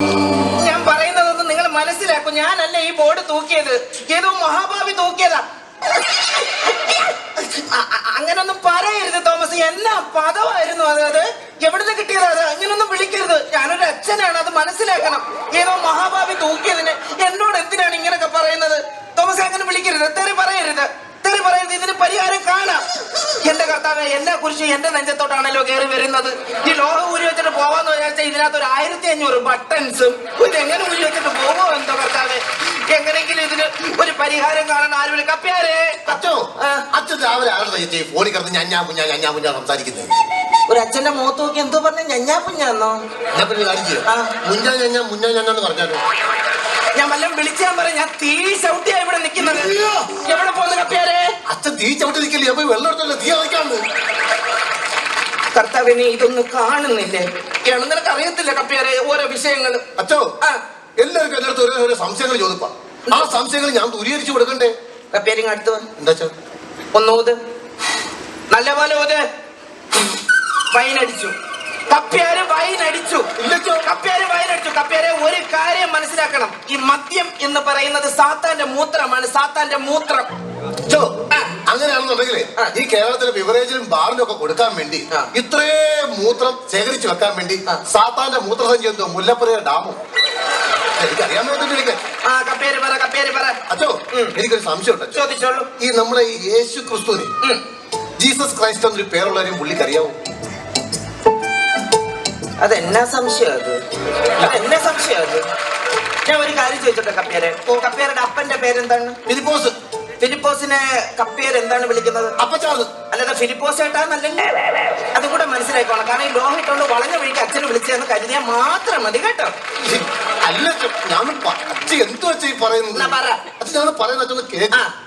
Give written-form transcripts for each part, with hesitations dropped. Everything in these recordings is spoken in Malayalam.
ഞാൻ പറയുന്നതൊന്നും നിങ്ങൾ മനസ്സിലാക്കും. ഞാനല്ല ഈ ബോർഡ് തൂക്കിയത്, ഏതോ മഹാഭാവി തൂക്കിയതാ. അങ്ങനൊന്നും പറയരുത് തോമസ്. എന്നാ പദമായിരുന്നു അത് എവിടുന്ന് കിട്ടിയതാ? അത് അങ്ങനൊന്നും വിളിക്കരുത്. ഞാനൊരു അച്ഛനാണ്, അത് മനസ്സിലാക്കണം. ഏതോ മഹാഭാവി തൂക്കിയതിന് എന്നോട് എന്തിനാണ് ഇങ്ങനൊക്കെ പറയുന്നത്? തോമസ് അങ്ങനെ വിളിക്കരുത്, തെറി പറയരുത്, തെറി പറയരുത്. ഇതിന് പരിഹാരം കാണാം. എന്റെ കർത്താവെ, എല്ലാ കുറിച്ചും എന്റെ നെഞ്ചത്തോട്ടാണല്ലോ കയറി വരുന്നത്. ഈ ലോകം ഊരി വെച്ചിട്ട് പോവാന്ന് വിചാരിച്ചാൽ ഇതിനകത്ത് ഒരു 1500 ബട്ടൺസും ഇതെങ്ങനെ ഊരി വെച്ചിട്ട് പോവോ എന്തോ കർത്താവെ. എങ്ങനെയെങ്കിലും ഇതിന് ഒരു പരിഹാരം കാണാൻ ആരും കപ്പിയാരേ. അച്ഛോ, അച്ഛൻ രാവിലെ ഫോണിൽ കിടന്ന് ഞാൻ കുഞ്ഞാ സംസാരിക്കുന്നത്. ഒരു അച്ഛന്റെ മുഖത്ത് നോക്കി എന്തോ പറഞ്ഞ ഞഞ്ഞാ മുഞ്ഞാന്ന് പറഞ്ഞാലോ? ഞാൻ വല്ലതും വിളിച്ചാൻ പറയാം. ഞാൻ തീ ചവിട്ടിയാ ഇവിടെ നിൽക്കുന്നത്. എവിടെ പോകുന്നു കപ്പിയാരേ? അച്ഛൻ തീ ചവിട്ടി നിൽക്കില്ലേ? അപ്പൊ വെള്ളം എടുത്തല്ലോ തീ അയക്കാന്ന്. കർത്താവിനെ ഇതൊന്നും കാണുന്നില്ലേ? നിനക്ക് അറിയത്തില്ല കപ്പിയാരെ ഓരോ വിഷയങ്ങൾ. അച്ഛോ, എല്ലാവർക്കും എന്റെ അടുത്ത് ഓരോ സംശയങ്ങൾ ചോദിപ്പാ. ആ സംശയങ്ങൾ ഞാൻ ദൂരീകരിച്ചു കൊടുക്കണ്ടേ? കപ്പിയാരിങ് അടുത്ത് എന്താ ഒന്നൂത് നല്ല പോലെ ഓത്. വൈനടിച്ചു കപ്പ്യാര്, വൈനടിച്ചു. കപ്പ്യാര് വൈനടിച്ചു. കപ്പ്യാരെ ഒരു കാര്യം മനസ്സിലാക്കണം. ഈ മദ്യം എന്ന് പറയുന്നത് സാത്താന്റെ മൂത്രമാണ്, സാത്താന്റെ മൂത്രം. അങ്ങനെയാണെന്നുണ്ടെങ്കിലേ ഈ കേരളത്തിലെ ബിവറേജിലും ബാറിലും ഒക്കെ കൊടുക്കാൻ വേണ്ടി ഇത്രയും മൂത്രം ശേഖരിച്ചു വെക്കാൻ വേണ്ടി സാത്താന്റെ മൂത്രസഞ്ചി എന്തോ മുല്ലപ്പുഴ ഡാമും എനിക്കറിയാൻ പറ്റുന്നില്ല. അച്ഛോ, എനിക്കൊരു സംശയം ഉണ്ട്. ചോദിച്ചോളൂ. ഈ നമ്മുടെ യേശു ക്രിസ്തുവിന് ജീസസ് ക്രൈസ്റ്റ് എന്നൊരു പേരുള്ളവരെയും പുള്ളിക്കറിയാവോ? അതെന്നാ സംശയം? അതെന്നാ സംശയം? ഞാൻ ഒരു കാര്യം ചോദിച്ചോട്ടെ കപ്പ്യാരെ. കപ്പ്യാരുടെ അപ്പന്റെ പേരെന്താണ്? ഫിലിപ്പോസ്. ഫിലിപ്പോസിനെ കപ്പ്യാർ എന്താണ് വിളിക്കുന്നത്? അപ്പച്ചാത്. അല്ലാതെ ഫിലിപ്പോസ് ഏട്ടാന്നല്ലേ? അതും കൂടെ മനസ്സിലാക്കണം. കാരണം ഈ ലോകം ഇട്ടുകൊണ്ട് വളഞ്ഞ വഴിക്ക് അച്ഛന് വിളിച്ചതെന്ന് കരുതിയാൽ മാത്രം മതി കേട്ടോ. അല്ല, ഞാൻ അച്ഛൻ എന്തോ അച്ഛൻ പറയുന്നത്? അച്ഛൻ പറയുന്നത്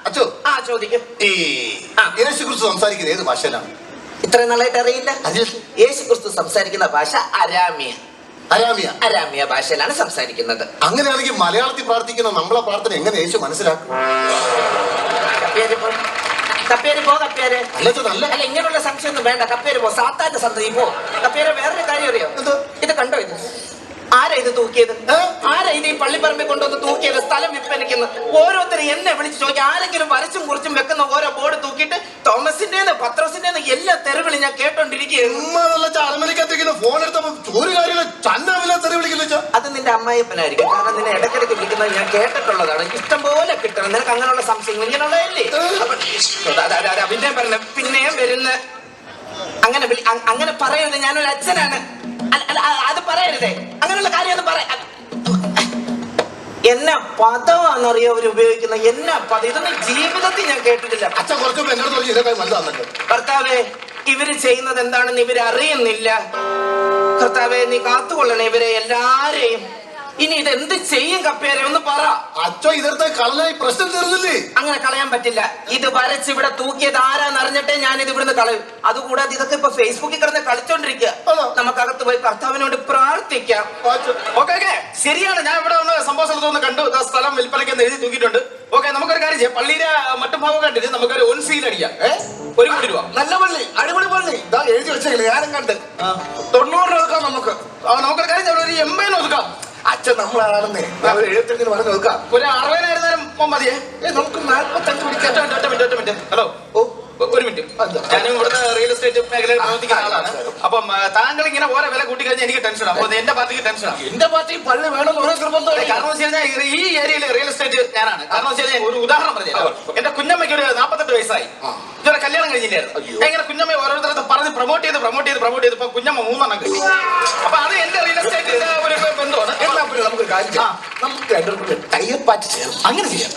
അച്ഛോ. ചോദിക്കും. ഈ യേശു ക്രിസ്തു സംസാരിക്കുന്നത് ഏത് ഭാഷയിലാണ്? ഇത്രയും നാളായിട്ട് അറിയില്ല? യേശു ക്രിസ്തു സംസാരിക്കുന്ന ഭാഷ അരാമിയ. അരാമിയ ഭാഷയിലാണ് സംസാരിക്കുന്നത്. അങ്ങനെയാണെങ്കിൽ മലയാളത്തിൽ പ്രാർത്ഥിക്കുന്ന നമ്മളെ പ്രാർത്ഥന എങ്ങനെ യേശു മനസ്സിലാക്കും? അല്ല, ഇങ്ങനെയുള്ള സംശയം ഒന്നും വേണ്ട. കപ്പേര് പോ, സാത്താന്റെ സന്തതി പോ. കപ്പേര് വേറൊരു കാര്യം അറിയോ? ഇത് കണ്ടോ? ഇത് ആരാ ഇത് തൂക്കിയത്? ആരാ ഇത് ഈ പള്ളിപ്പറമ്പിൽ കൊണ്ടുവന്ന് തൂക്കിയത്? സ്ഥലം വിൽപ്പനയ്ക്കുന്നു. ഓരോരുത്തരും എന്നെ വിളിച്ച് ചോദിക്കും. ആരെങ്കിലും വരച്ചും കുറിച്ചും വെക്കുന്ന ഓരോ ബോർഡ് തൂക്കിയിട്ട് തോമസിന്റെന്ന് പത്രോസിന്റെന്ന് എല്ലാ തെരുവിളി ഞാൻ കേട്ടോണ്ടിരിക്കുകയാണ്. അത് നിന്റെ അമ്മായിപ്പനായിരിക്കും. കാരണം നിന്നെ ഇടയ്ക്കിടയ്ക്ക് വിളിക്കുന്നത് ഞാൻ കേട്ടിട്ടുള്ളതാണ്. ഇഷ്ടംപോലെ കിട്ടണം. നിനക്ക് അങ്ങനെയുള്ള സംശയങ്ങൾ ഇങ്ങനെയുള്ളതല്ലേ? പിന്നെയും വരുന്ന അങ്ങനെ പറയരുത്. ഞാനൊരു അച്ഛനാണ്. അത് പറയരുതേ. അങ്ങനെയുള്ള കാര്യം ഒന്ന് പറയാ. എന്നാ പദമാണെന്നറിയോ അവര് ഉപയോഗിക്കുന്നത്? എന്നാ പദം? ഇതൊന്നും ജീവിതത്തിൽ ഞാൻ കേട്ടിട്ടില്ല. അച്ഛൻ കുറച്ച് കർത്താവേ, ഇവര് ചെയ്യുന്നത് എന്താണെന്ന് ഇവര് അറിയുന്നില്ല. കർത്താവേ, നീ കാത്തുകൊള്ളണേ ഇവരെ എല്ലാരെയും. ഇനി ഇത് എന്ത് ചെയ്യും കപ്പേരെ? ഒന്ന് പറ. അച്ഛോ, ഇതെടുത്ത കളയായി പ്രശ്നം തീർന്നില്ലേ? അങ്ങനെ കളയാൻ പറ്റില്ല. ഇത് വരച്ച് ഇവിടെ തൂക്കിയത് ആരാന്ന് അറിഞ്ഞിട്ടേ ഞാൻ ഇത് ഇവിടുന്ന് കളയും. അതുകൂടാതെ ഇതൊക്കെ ഇപ്പൊ ഫേസ്ബുക്കിൽ കിടന്ന് കളിച്ചോണ്ടിരിക്കുക. നമുക്കകത്ത് പോയി കർത്താവിനോട് പ്രാർത്ഥിക്കാം. ഓക്കെ, ശരിയാണ്. ഞാൻ ഇവിടെ ഒന്ന് സംഭവ സ്ഥലത്തൊന്ന് കണ്ടു. സ്ഥലം വിൽപ്പനയ്ക്ക് എഴുതി തൂക്കിയിട്ടുണ്ട്. ഓക്കെ, നമുക്കൊരു കാര്യം ചെയ്യാം. പള്ളിയിലെ മറ്റും ഭാവം കണ്ടിട്ട് നമുക്കൊരു 1 സീൽ അടിക്കാം. 1 കോടി രൂപ. നല്ല പള്ളി, അടിപൊളി പള്ളി. ഇതാ എഴുതി വെച്ചേക്കില്ല, ഞാനും കണ്ട്. 90 ഒതുക്കാം നമുക്ക്. നമുക്കൊരു കാര്യം ചെയ്യാം, ഒരു 80 ഒതുക്കാം. അച്ഛൻ നമ്മളാണെന്നേ 75 പറഞ്ഞു നോക്കാം. ഒരു 60,000 മതിയേ. നമുക്ക് 45 പിടിക്കാം. ഒറ്റ മിനിറ്റ്. ഹലോ, ഒരു മിനിറ്റ്. ഞാൻ ഇവിടുത്തെ റിയൽ എസ്റ്റേറ്റ് മേഖലയിൽ പ്രവർത്തിക്കുന്ന ആളാണ്. അപ്പം താങ്കൾ ഇങ്ങനെ ഓരോ വില കൂട്ടി കഴിഞ്ഞാൽ എനിക്ക് ടെൻഷനാണ്. അപ്പൊ എന്റെ പാർട്ടിക്ക് ടെൻഷനാണ്. എന്റെ പാർട്ടി പള്ളി വേണമെന്ന് ഓരോ നിർബന്ധം. കാരണം വെച്ച് കഴിഞ്ഞാൽ ഈ ഏരിയയിൽ റിയൽ എസ്റ്റേറ്റ് ഞാനാണ്. കാരണം വെച്ച് കഴിഞ്ഞാൽ ഒരു ഉദാഹരണം പറഞ്ഞു. എന്റെ കുഞ്ഞമ്മയ്ക്ക് ഒരു 48 വയസ്സായി. ഇതുവരെ കല്യാണം കഴിഞ്ഞില്ലായിരുന്നു. ഇങ്ങനെ കുഞ്ഞമ്മ ഓരോരുത്തരത്ത് പറഞ്ഞ് പ്രൊമോട്ട് ചെയ്ത് ഇപ്പൊ കുഞ്ഞമ്മ 3 എണ്ണം കഴിഞ്ഞു. അപ്പൊ അത് എന്റെ റിയൽ എസ്റ്റേറ്റ് ഒരു ബന്ധമാണ്. നമുക്ക് നമുക്ക് ടൈപ്പാറ്റ് ചെയ്യാം. അങ്ങനെ ചെയ്യാം.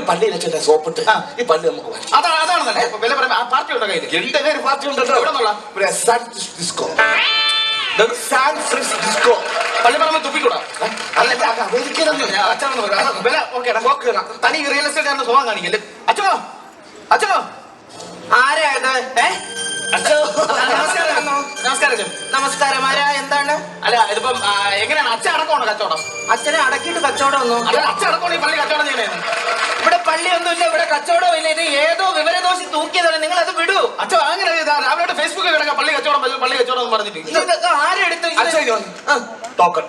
പള്ളിയിൽ വെച്ചിട്ട് സോപ്പിട്ട് ഈ പള്ളി നമുക്ക് അതാണ് തന്നെ വില പറയാം. ആ പാർട്ടി ഉണ്ടോ കയ്യിൽ? എന്റെ പേര് പാർട്ടി ഉണ്ടല്ലോ. ഡിസ്കോ പള്ളിപ്പറമ്പ് തുപ്പിക്കൂടാ. തനി റിയൽ എസ്റ്റേറ്റ് ആണ് സ്വഭാവം കാണിക്കല്ലേ? അച്ഛോ ആരാ ഇത്? നമസ്കാരം. ആരാ? എന്താണ്? അല്ല, ഇതിപ്പം എങ്ങനെയാണ്? അച്ഛൻ അടക്കമാണോ കച്ചവടം? അച്ഛനെ അടക്കിയിട്ട് കച്ചവടം ഒന്നും അല്ല. അച്ഛൻ അടക്കമാണ് ഈ പള്ളി കച്ചവടം ചെയ്യണേന്ന്. ഇവിടെ പള്ളിയൊന്നും ഇല്ല, ഇവിടെ കച്ചവടം ഇല്ല. ഇത് ഏതോ വിവരദോഷി തൂക്കിയതാണ്. നിങ്ങൾ അത് വിടൂ. അച്ഛൻ അങ്ങനെ രാവിലെ ഫേസ്ബുക്കിൽ കിടക്കാം പള്ളി കച്ചവടം പറഞ്ഞിട്ട്. ഇതൊക്കെ ആരെടുത്തു? ടോക്കൺ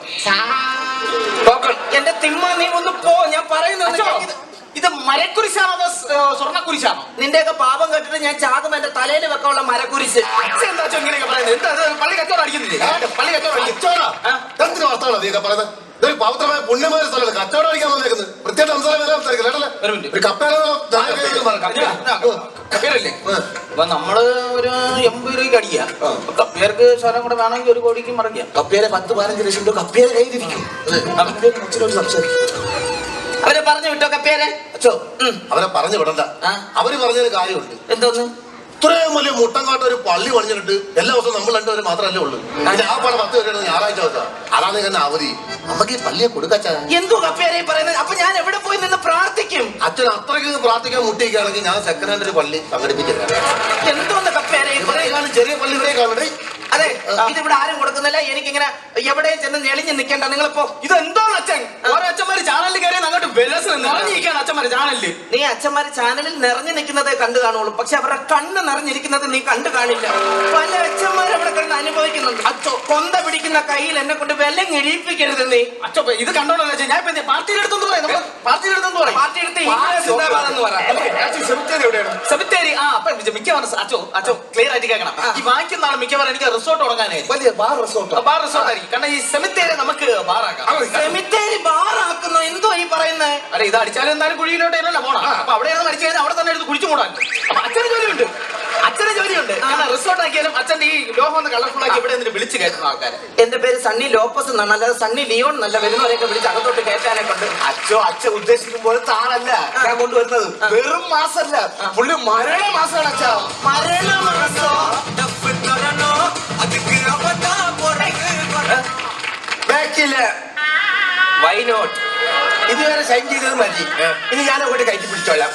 പറയുന്നത് ഇത് മരക്കുരിശാണോ അതോ സ്വർണ്ണക്കുരിശാണോ? നിന്റെയൊക്കെ പാപം കേട്ടിട്ട് ഞാൻ ചാകും എന്റെ തലയിൽ വെക്കാനുള്ള മരക്കുരിശ്. എന്താ ഇങ്ങനെയൊക്കെ പറയുന്നത്? എന്താ പള്ളി കച്ചവടം അടിക്കുന്നില്ലേ? പള്ളി കച്ചവടം എന്തിനു വർത്താനോ നീ പറയുന്നത്? ഇതൊരു പവിത്രമായ പുണ്യമായ സ്ഥലത്ത് കച്ചവടം അടിക്കാൻ വന്നേക്കുന്നത് വൃത്തിയായിട്ട് ഒരു കപ്പേരല്ലേ? അപ്പൊ നമ്മള് ഒരു 80 രൂപയ്ക്ക് അടിക്കാം. കപ്പേർക്ക് ശരം കൂടെ വേണമെങ്കിൽ 1 കോടിക്ക് മറിക്കാം. കപ്പേരെ 10-15 ലക്ഷം രൂപ കപ്പേരെ കയ്യിലിരിക്കും. അച്ഛനോട് സംസാരിക്കും. അവരെ പറഞ്ഞു വിട്ടോ കപ്പേരെ? അച്ഛോ അവരെ പറഞ്ഞു വിടണ്ട. അവര് പറഞ്ഞൊരു കാര്യമുണ്ട്. എന്തോന്ന്? ഇത്രയും വലിയ മുട്ടങ്കാട്ട ഒരു പള്ളി പണിഞ്ഞിട്ട് എല്ലാ ദിവസവും നമ്മൾ രണ്ടുപേരും മാത്രമല്ലേ ഉള്ളൂ. ആ പണം 10 പേരാണ് ഞായറാഴ്ച ദിവസം. അതാണ് തന്നെ അവധി. നമുക്ക് ഈ പള്ളിയെ കൊടുക്കച്ചാ. എന്തോ കപ്പേരെ പറയുന്നത്? അപ്പൊ ഞാൻ എവിടെ പോയി നിന്ന് പ്രാർത്ഥിക്കും? അച്ഛൻ അത്രയ്ക്ക് പ്രാർത്ഥിക്കാൻ മുട്ടിയിരിക്കുകയാണെങ്കിൽ ഞാൻ സെക്കൻഡ് ഹാൻഡ് ഒരു പള്ളി സംഘടിപ്പിച്ചില്ല. എന്തോന്ന് കപ്പേരെ? ചെറിയ പള്ളി ഇവിടെ കാണണ്ടേ? അതെ, ഇതിവിടെ ആരും കൊടുക്കുന്നില്ല. എനിക്കിങ്ങനെ എവിടെയും ചെന്ന് ഞെളിഞ്ഞ് നിൽക്കണ്ട. നിങ്ങളിപ്പോ ഇതെന്താണ് അച്ഛൻ? ഓരോ അച്ഛന്മാര് ചാനലിൽ കയറി അങ്ങോട്ട് നിറഞ്ഞിരിക്കുകയാണ് അച്ഛന്മാര് ചാനലിൽ. നീ അച്ഛന്മാര് ചാനലിൽ നിറഞ്ഞു നിൽക്കുന്നതേ കണ്ടു കാണുള്ളൂ. പക്ഷെ അവരുടെ കണ്ണ് നിറഞ്ഞിരിക്കുന്നത് നീ കണ്ടു കാണില്ല. പല അച്ഛന്മാരും അവിടെ കിടന്ന് അനുഭവിക്കുന്നുണ്ട്. അച്ഛോ, കൊന്ത പിടിക്കുന്ന കയ്യിൽ എന്നെ കൊണ്ട് വെല്ലം എഴുതിപ്പിക്കരുത് നീ. അച്ഛോ ഇത് കണ്ടോളൂ. ഞാൻ പാർട്ടിയുടെ അടുത്തെന്ന് പറയാം. പാർട്ടി എടുത്ത് എന്ന് പറയാം. സെമിത്തേരി. അപ്പൊ മിക്കവാറും അച്ഛോ ക്ലിയർ ആയിട്ട് കേൾക്കണം. ഈ വാങ്ങിക്കുന്ന ആൾ മിക്കവാറും എനിക്ക് റിസോർട്ട് തുടങ്ങാനായിരിക്കും. വലിയ ബാർ റിസോർട്ട് ആയിരിക്കും. കാരണം ഈ സെമിത്തേരി നമുക്ക് ബാറാക്കാം. സെമിത്തേരി ബാറാക്കുന്നു? എന്തോ ഈ പറയുന്നത്? അല്ല, ഇത് അടിച്ചാലും എന്തായാലും കുഴിയിലോട്ടല്ല പോണം. അപ്പൊ അവിടെയാണ് മരിച്ചു കഴിഞ്ഞാൽ അവിടെ തന്നെ എടുത്ത് കുഴിച്ചു മൂടാൻ. അപ്പൊ അച്ഛന് ജോലിയുണ്ട്. കാരണം റിസോർട്ട് ആക്കിയാലും അച്ഛൻ ഈ ലോഹം ഒന്ന് കളർഫുൾ ആക്കി ഇവിടെ നിന്ന് വിളിച്ച് കയറ്റുന്ന ആൾക്കാരെ. എന്റെ പേര് സണ്ണി ലോപ്പസ് എന്നാണ്, അല്ലാതെ സണ്ണി ലിയോൺ എന്നല്ല. വരുന്നവരെയൊക്കെ വിളിച്ച് അകത്തോട്ട് കയറ്റാനെ കൊണ്ട്. അച്ഛൻ ഉദ്ദേശിക്കുമ്പോൾ താറല്ല ഞാൻ കൊണ്ടുവരുന്നത്. വെറും മാസല്ല, പുള്ളി മരണ മാസമാണ് അച്ഛാ. Why not? ഇതുവരെ സൈൻ ചെയ്തത് മതി. ഇനി ഞാൻ അങ്ങോട്ട് കയറ്റി പിടിച്ചോളാം.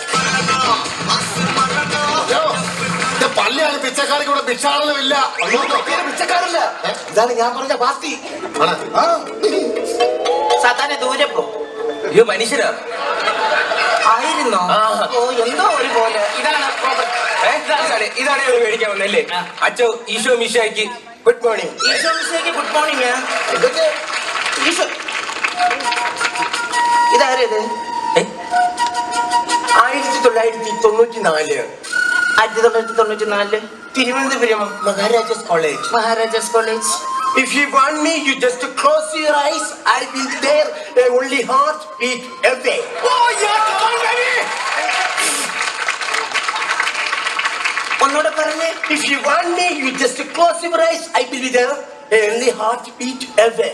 പള്ളിയാണ്, പിച്ചക്കാർക്ക് ഇവിടെ ഭിക്ഷാടനമില്ല. പിച്ചക്കാരല്ല, ഇതാണ് ഞാൻ പറഞ്ഞ പാർട്ടി. സാധാരണ ദൂരെ പോ. ഇത് മനുഷ്യരാ ആയിരുന്നോ? ഓ, എന്തോ ഒരു പോലെ. ഇതാണ് മേടിക്കാൻ വന്നല്ലേ? അച്ഛോ ഈശോ മിശിഹായ്ക്ക് ഗുഡ് മോർണിംഗ്. ഈശോ മിശിഹായ്ക്ക് ഗുഡ് മോർണിംഗ്. ഈശോ ഇതാരത്? 1994 1994 Thiruvananthapuram Maharajas college. Maharajas college. If you want me, you just close your eyes. I'll be there. Only heart beat away. ഒന്നുകൂടെ പറഞ്ഞേ. If you want me, you just close your eyes. I will be there. Only heart beat away.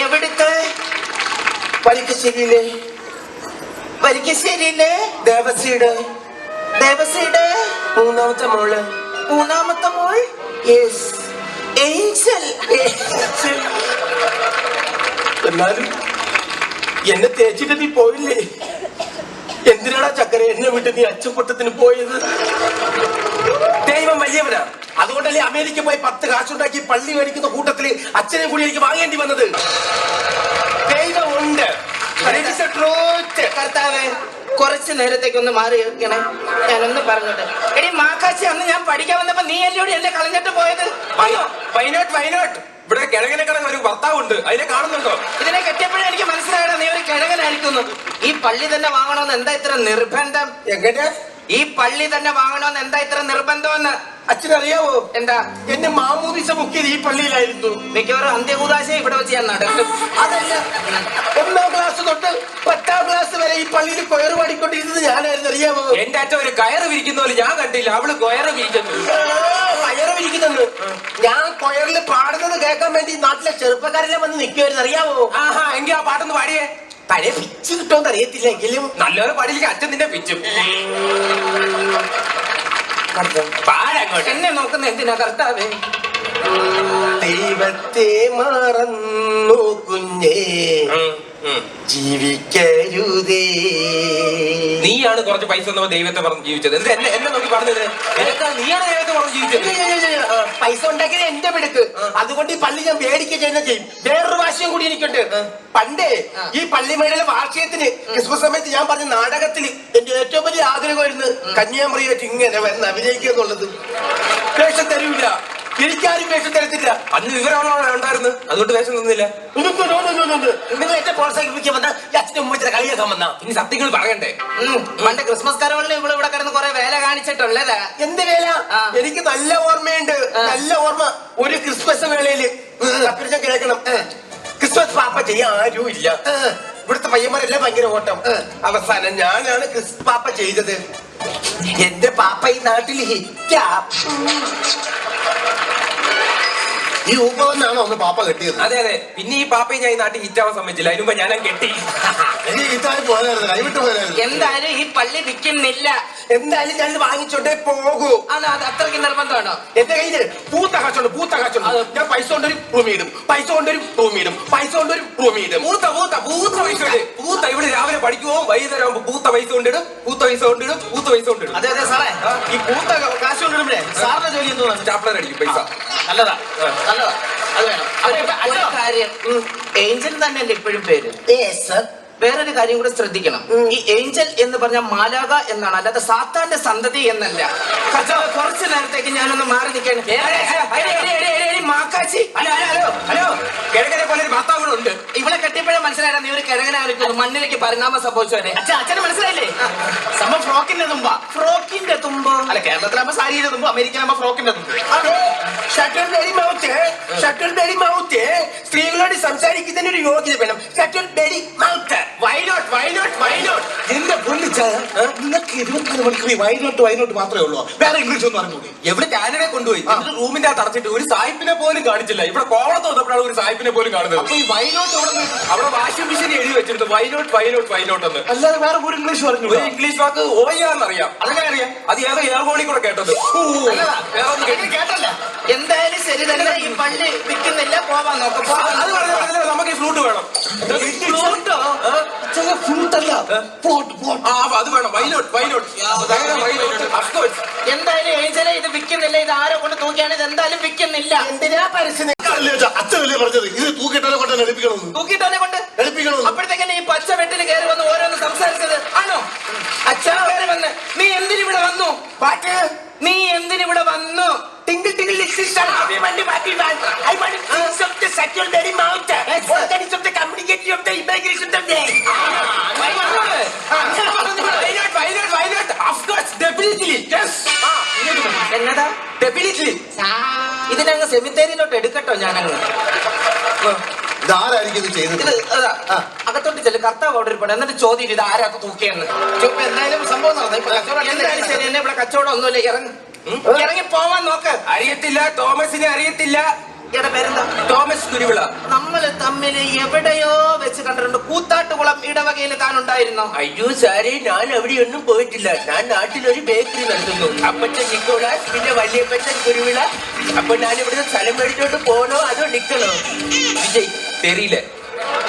എവിടുത്തെ? പരിക്കശ്ശേരിയിലെ ദേവസിയുടെ മൂന്നാമത്തെ മോള്. മൂന്നാമത്തെ മോൾ? Yes, Angel. എന്നാലും എന്നെ തേച്ചിട്ട് നീ പോയില്ലേ? എന്തിനാടാ ചക്കര എന്നെ വിട്ട് നീ അച്ചപ്പൊട്ടത്തിന് പോയത്? ദൈവം വലിയവനാ. അതുകൊണ്ടല്ലേ അമേരിക്ക പോയി 10 കാശുണ്ടാക്കി പള്ളി മേടിക്കുന്ന കൂട്ടത്തില് അച്ഛനെ കൂടി എനിക്ക് വാങ്ങേണ്ടി വന്നത്. ദൈവമുണ്ട്. കർത്താവേ, കുറച്ച് നേരത്തേക്ക് ഒന്ന് മാറി ഇരിക്കണേ. ഞാനൊന്ന് പറഞ്ഞോട്ടെ. എടി മാക്കാച്ചി, അന്ന് ഞാൻ പഠിക്കാൻ വന്നപ്പോ നീ അല്ലയോടി എന്നെ കളഞ്ഞിട്ട് പോയത്? വൈനോട്ട് ഇവിടെ കിഴങ്ങനെ കിടങ്ങ ഒരു ഭർത്താവുണ്ട്, അതിനെ കാണുന്നുണ്ടോ? ഇതിനെ കെട്ടിയപ്പോഴേ എനിക്ക് മനസ്സിലായടാ നീ ഒരു കിഴങ്ങനായിരിക്കുന്നു. ഈ പള്ളി തന്നെ വാങ്ങണമെന്ന് എന്താ ഇത്ര നിർബന്ധം? എങ്ങനെ? ഈ പള്ളി തന്നെ വാങ്ങണമെന്ന് എന്താ ഇത്ര നിർബന്ധമെന്ന് അച്ഛനറിയാവോ? എന്താ? എന്നെ മാമോദിസ മുക്കിയത് ഈ പള്ളിയിലായിരുന്നു. മിക്കവാറും അന്ത്യകൂദാശ ഇവിടെ വെച്ച് ഞാൻ നടക്കും. അതല്ല, 1ാം ക്ലാസ് തൊട്ട് 10ാം ക്ലാസ് വരെ ഈ പള്ളിയിൽ കൊയറ് പാടിക്കൊണ്ടിരുന്നത് ഞാനായിരുന്നു. അറിയാമോ? എന്റെ അച്ഛൻ ഒരു കയറ് വിരിക്കുന്ന പോലെ ഞാൻ കണ്ടില്ല. അവള് കൊയറ് വിരിക്കുന്നു. കയറ് വിരിക്കുന്നുണ്ട്. ഞാൻ കൊയറിൽ പാടുന്നത് കേൾക്കാൻ വേണ്ടി നാട്ടിലെ ചെറുപ്പക്കാരെല്ലാം വന്ന് നിൽക്കുമായിരുന്നു. അറിയാമോ? ആഹാ, എങ്കിൽ ആ പാട്ടൊന്ന് പാടിയേ. പഴയ പിച്ച് കിട്ടുമെന്ന് അറിയത്തില്ലെങ്കിലും നല്ലൊരു പാടിയിലേക്ക് അച്ഛൻ നിന്നെ പിച്ചും. എന്നെ നോക്കുന്ന എന്തിനാ കർത്താവേ? ദൈവത്തെ മറന്നു കുഞ്ഞേ, ജീവിക്കരുതേ. നീയാണ് കുറച്ച് പൈസ തന്നപ്പോ ദൈവത്തെ പറഞ്ഞ് ജീവിച്ചത്. എന്നെ നോക്കി പറഞ്ഞത് നീയാണ് ദൈവത്തെ പറഞ്ഞ് ജീവിച്ചത്. പൈസ ഉണ്ടാക്കിയത് എന്റെ മിടുക്ക്. അതുകൊണ്ട് ഈ പള്ളി ഞാൻ മേടിക്കുക തന്നെ ചെയ്യും. വേറൊരു വാശിയും കൂടി എനിക്കുണ്ട്. പണ്ടേ ഈ പള്ളിമേടയിലെ വാർഷികത്തിന് ക്രിസ്മസ് സമയത്ത് ഞാൻ പറഞ്ഞ നാടകത്തിന് എന്റെ ഏറ്റവും വലിയ ആഗ്രഹമായിരുന്നു കന്യാമറിയായിട്ട് ഇങ്ങനെ വന്ന് അഭിനയിക്കുക എന്നുള്ളത്. വേഷം തരൂല. എനിക്കാരും വേഷം തരത്തില്ല. അന്ന് വിവരമുള്ള ഉണ്ടായിരുന്നു, അതുകൊണ്ട് വേഷം തന്നില്ല. നിങ്ങൾ എന്നെ പ്രോത്സാഹിപ്പിക്കാൻ വന്ന അച്ഛനും ഉമ്മച്ചിയുടെ കളിയാക്കാൻ വന്ന ഇനി സത്യങ്ങൾ പറയണ്ടേ? പണ്ട് ക്രിസ്മസ് കരോളിന് ഇവിടെ കിടന്ന് കുറെ വേല കാണിച്ചിട്ടുള്ളതാ. എന്ത് വേല? ആ. എനിക്ക് നല്ല ഓർമ്മയുണ്ട്, നല്ല ഓർമ്മ. ഒരു ക്രിസ്മസ് വേളയില് കേൾക്കണം, ക്രിസ്മസ് പാപ്പ ചെയ്യാൻ ആരും ഇല്ല. ഇവിടുത്തെ പയ്യന്മാരെല്ലാം ഭയങ്കര ഓട്ടം. അവസാനം ഞാനാണ് ക്രിസ്മസ് പാപ്പ ചെയ്തത്. എന്റെ പാപ്പ ഈ നാട്ടിൽ ഹിറ്റാ. ഈ ഊപ്പവനാണോ ഒന്ന് പാപ്പ കെട്ടിയത്? അതെ അതെ. പിന്നെ ഈ പാപ്പയെ ഞാൻ ഈ നാട്ടിൽ ഹിറ്റാവാൻ സമ്മതിച്ചില്ല. അതിനുമ്പോ ഞാൻ കെട്ടി. എനിക്ക് ഹിറ്റായി പോയായിരുന്നു, കൈവിട്ട് പോയായിരുന്നു. എന്തായാലും ഈ പള്ളി വിൽക്കുന്നില്ല. എന്തായാലും ഞാൻ വാങ്ങിച്ചോണ്ടേ പോകൂ. അത് അത്രയ്ക്ക് നിർബന്ധമാണോ? എന്റെ കയ്യില് പൂത്ത കാച്ചുണ്ട്. ഞാൻ പൈസ കൊണ്ടൊരു റൂമിടും, പൈസ കൊണ്ടൊരു റൂമിടും, പൈസ കൊണ്ടൊരു റൂമിടും. പൂത്ത പൈസ പൂത്ത ഇവിടെ രാവിലെ പഠിക്കുമോ വൈകുന്നേരം ആകുമ്പോ പൂത്ത പൈസ കൊണ്ടിടും. അതെ അതെ സാറേ, ഈ പൂത്ത കാശ് കൊണ്ടിടുമ്പഴേ സാറിന്റെ ജോലി എന്തുവാണ്? സ്റ്റാപ്ലർ അടിക്കും പൈസ. നല്ലതാ നല്ലതാ, അത് വേണം. ഒരു കാര്യം, ഏഞ്ചൽ തന്നെയല്ലേ ഇപ്പോഴും പേര്? വേറൊരു കാര്യം കൂടെ ശ്രദ്ധിക്കണം. ഈ ഏഞ്ചൽ എന്ന് പറഞ്ഞ മാലാക എന്നാണ്, അല്ലാതെ സാത്താന്റെ സന്തതി എന്നല്ല. കുറച്ചു നേരത്തേക്ക് ഞാനൊന്ന് മാറി നിൽക്കാൻ. മാക്കാച്ചി, ഹലോ കിഴക്കനെ പോലെ ഒരു ഭർത്താവുണ്ട്. ഇവളെ കെട്ടിയപ്പോഴേ മനസ്സിലായാലും നീ ഒരു കിഴങ്ങനായിരിക്കുന്നു. മണ്ണിലേക്ക് പരിണാമം സംഭവിച്ചവരെ. അച്ഛന് മനസ്സിലായില്ലേ? സംഭവം ഫ്രോക്കിന്റെ തുമ്പ. ഫ്രോക്കിന്റെ തുമ്പോ? അല്ല, കേരളത്തിലാകുമ്പോ സാരിയുടെ തുമ്പ്, അമേരിക്കയിലാകുമ്പോ ഫ്രോക്കിന്റെ തുമ്പ്. Shutter mouth. സ്ത്രീകളോട് സംസാരിക്കുന്നതിന് ഒരു യോഗ്യത വേണം. Shutter mouth. വൈനോട്ട്. എന്റെ പൊന്നിച്ചായ, നിങ്ങൾക്ക് 24 മണിക്കൂർ വയനാട്ട് മാത്രമേ ഉള്ളൂ, വേറെ ഇംഗ്ലീഷ് ഒന്നും അറിഞ്ഞൂടി? എവിടെ കാനഡയെ കൊണ്ടുപോയി എന്നിട്ട് റൂമിന്റെ അകത്ത് അടച്ചിട്ട് ഒരു സായിപ്പിനെ പോലും കാണിച്ചില്ല. ഇവിടെ കോവളത്ത് വന്നപ്പോഴാണ് ഒരു സായിപ്പിനെ പോലും കാണുന്നത്. അപ്പൊ ഈ വയനാട്ട് അവിടെ വാഷിംഗ് മെഷീൻ എഴുതി വെച്ചിരുന്നു വൈനോട്ട് എന്ന്. അല്ലാതെ വേറെ ഒരു ഇംഗ്ലീഷ് പറഞ്ഞു? ഒരു ഇംഗ്ലീഷ് വാക്ക് ഓയാന്നറിയാം. അതൊക്കെ അറിയാം. അത് ഏതോ എയർഹോളിൽ കൂടെ കേട്ടത്. വേറെ ഒന്നും കേട്ടില്ല. കേട്ടല്ല. എന്തായാലും ശരി തന്നെ, ഈ പള്ളി വിൽക്കുന്നില്ല. പോവാൻ നോക്കാം. അത് പറഞ്ഞില്ല, നമുക്ക് ഈ ഫ്ലൂട്ട് വേണം. ഫ്രൂട്ടല്ല, അത് വേണം. വൈനോട്ട്. എന്തായാലും ഏഞ്ചലെ ഇത് വിൽക്കുന്നില്ല. ഇത് ആരെ കൊണ്ട് തൂക്കിയാണ്? ഇത് എന്തായാലും വിൽക്കുന്നില്ല. എന്തിനാ പരസ്യം? അച്ഛനല്ലേ പറഞ്ഞത് ഇത് തൂക്കിട്ടവനെ കൊണ്ട് എടുപ്പിക്കണമെന്ന്? തൂക്കിട്ടവനെ കൊണ്ട് എടുപ്പിക്കണമെന്ന്. അപ്പോഴത്തേക്കന്നെ ഈ പച്ച വെട്ടിന് കയറി വന്ന് ഓരോന്ന് സംസാരിച്ചത് ആണോ? അച്ഛൻ കയറി വന്ന് നീ എന്തിനിവിടെ വന്നു? പാട്ട് നീ എന്തിനിവിടെ വന്നു? Tingle little son of a money party man. I want to things of the sexual very mouth. Organics of the communication of the immigration of the Why not? Of course, definitely. Yes. എന്നതാ? Definitely. ഇതിനങ്ങ് സെമിത്തേരിയിലോട്ട് എടുക്കട്ടോ ഞാനങ്ങ്. ഇതാരായിരിക്കും ഇത് ചെയ്തത്? ഇത് അകത്തോട്ട് ചെല്ലു. കർത്താവ് അവിടെ ഇരിപ്പുണ്ട്. എന്നിട്ട് ചോദ്യം ഇത് ആരാ തൂക്കിയെന്ന്. എന്തായാലും സംഭവം നടന്നു. ഇപ്പൊ എന്തായാലും ശരി, എന്നെ ഇവിടെ കച്ചവടം ഒന്നുമില്ല. ഇറങ്ങി പോവാൻ നോക്ക്. അറിയത്തില്ല, തോമസിനെ അറിയത്തില്ല. ഇയാളുടെ പേരെന്താ? തോമസ് കുരുവിള. നമ്മൾ തമ്മിൽ എവിടെയോ വെച്ച് കണ്ടിട്ടുണ്ട്. കൂത്താട്ടുകുളം ഇടവകയിൽ താൻ ഉണ്ടായിരുന്നോ? അയ്യോ സാറേ, ഞാൻ അവിടെയൊന്നും പോയിട്ടില്ല. ഞാൻ നാട്ടിലൊരു ബേക്കറി നടത്തുന്നു. അപ്പച്ചൻ നിക്കോളാസ്, പിന്നെ വല്യപ്പച്ചൻ കുരുവിള. അപ്പൊ ഞാൻ ഇവിടുന്ന് സ്ഥലം മേടിച്ചോണ്ട് പോണോ അതോ നിക്കണോ? വിജയ് തെറിയില്ല.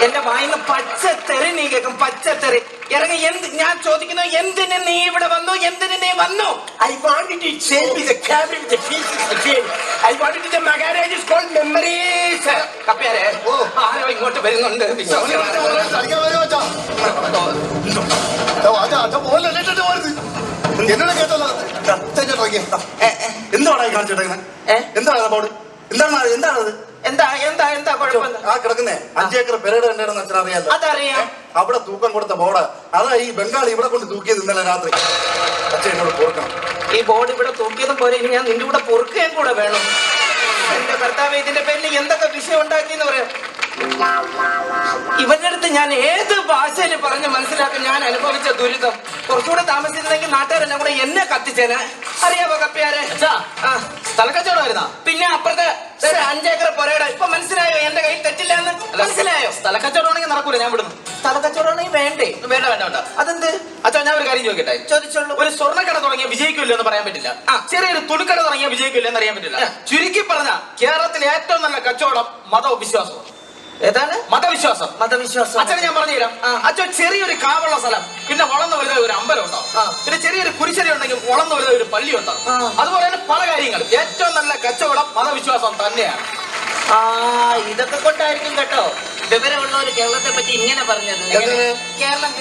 എന്റെ വായിന്ന് പച്ചത്തെറി നീ കേൾക്കും. പച്ചത്തെറി. ഇറങ്ങി. ഞാൻ ചോദിക്കുന്നു, എന്തിന് നീ ഇവിടെ വന്നു? എന്തിന് നീ വന്നു? I wanted to change the camera with the pieces of the I wanted the Maharaja's called memories. കപ്പയാരെ ആരോ ഇങ്ങോട്ട് വരുന്നുണ്ട്. എന്നോട് കേട്ടല്ലോ. എന്താണ് കാണിച്ചിട്ടേക്കുന്നത്? എന്താണത്? എന്താ കുഴപ്പം? ആ കിടക്കുന്നേ 5 ഏക്കർ പെരേഡ് ഉണ്ടായിരുന്നു അച്ഛൻ അറിയാലോ? അതറിയാം. അവിടെ തൂക്കം കൊടുത്ത ബോർഡ്, അതാ ഈ ബംഗാളി ഇവിടെ കൊണ്ട് തൂക്കിയത് ഇന്നലെ രാത്രി. അച്ഛൻ എന്നോട് പൊറുക്കണം. ഈ ബോർഡ് ഇവിടെ തൂക്കിയതും പോലെ ഇനി ഞാൻ നിന്റെ കൂടെ പൊറുക്കുകയും കൂടെ വേണം. എന്റെ ഭർത്താവ് ഇതിന്റെ പേരിൽ എന്തൊക്കെ വിഷയം ഉണ്ടാക്കിയെന്ന് പറയാം. ഇവന്റെ അടുത്ത് ഞാൻ ഏത് ഭാഷയിൽ പറഞ്ഞ് മനസ്സിലാക്കാൻ ഞാൻ അനുഭവിച്ച ദുരിതം. കുറച്ചുകൂടെ താമസിച്ചിരുന്നെങ്കിൽ നാട്ടുകാരെല്ലാം കൂടെ എന്നെ കത്തിച്ചേനെ. അറിയാവോ കപ്പിയാരെ? സ്ഥലക്കച്ചവടമായിരുന്നാ? പിന്നെ അപ്പുറത്തെ 5 ഏക്കർ പൊരയുടെ. ഇപ്പൊ മനസ്സിലായോ എന്റെ കയ്യിൽ തെറ്റില്ല എന്ന്? മനസ്സിലായോ? സ്ഥലക്കച്ചവടമാണെങ്കിൽ നടക്കൂല. ഞാൻ വിടുന്നു. സ്ഥലക്കച്ചവടമാണെങ്കിൽ വേണ്ടേ? വേണ്ട. അതെന്ത്? അച്ഛാ, ഞാൻ ഒരു കാര്യം ചോദിക്കട്ടെ? ചോദിച്ചോളൂ. ഒരു സ്വർണ്ണക്കട തുടങ്ങിയ വിജയിക്കില്ല എന്ന് പറയാൻ പറ്റില്ല. ചെറിയൊരു തുണിക്കട തുടങ്ങിയ വിജയിക്കില്ല എന്ന് അറിയാൻ പറ്റില്ല. ചുരുക്കി പറഞ്ഞ കേരളത്തിലെ ഏറ്റവും നല്ല കച്ചവടം മതവിശ്വാസം. ഏതാണ്? മതവിശ്വാസം. അച്ഛനെ ഞാൻ പറഞ്ഞുതരാം. അച്ഛൻ ചെറിയൊരു കാവുള്ള സ്ഥലം, പിന്നെ വളർന്നു വരുന്ന ഒരു അമ്പലം ഉണ്ടാവും, പിന്നെ ചെറിയൊരു കുരിശടി ഉണ്ടെങ്കിൽ വളർന്നു വരുന്ന ഒരു പള്ളി ഉണ്ടാവും. അതുപോലെ തന്നെ പല കാര്യങ്ങളും. ഏറ്റവും നല്ല കച്ചവടം മതവിശ്വാസം തന്നെയാണ്. ഇതൊക്കെ കൊണ്ടായിരിക്കും കേട്ടോ വിവരമുള്ളവര് കേരളത്തെ പറ്റി ഇങ്ങനെ പറഞ്ഞത്. കേരളം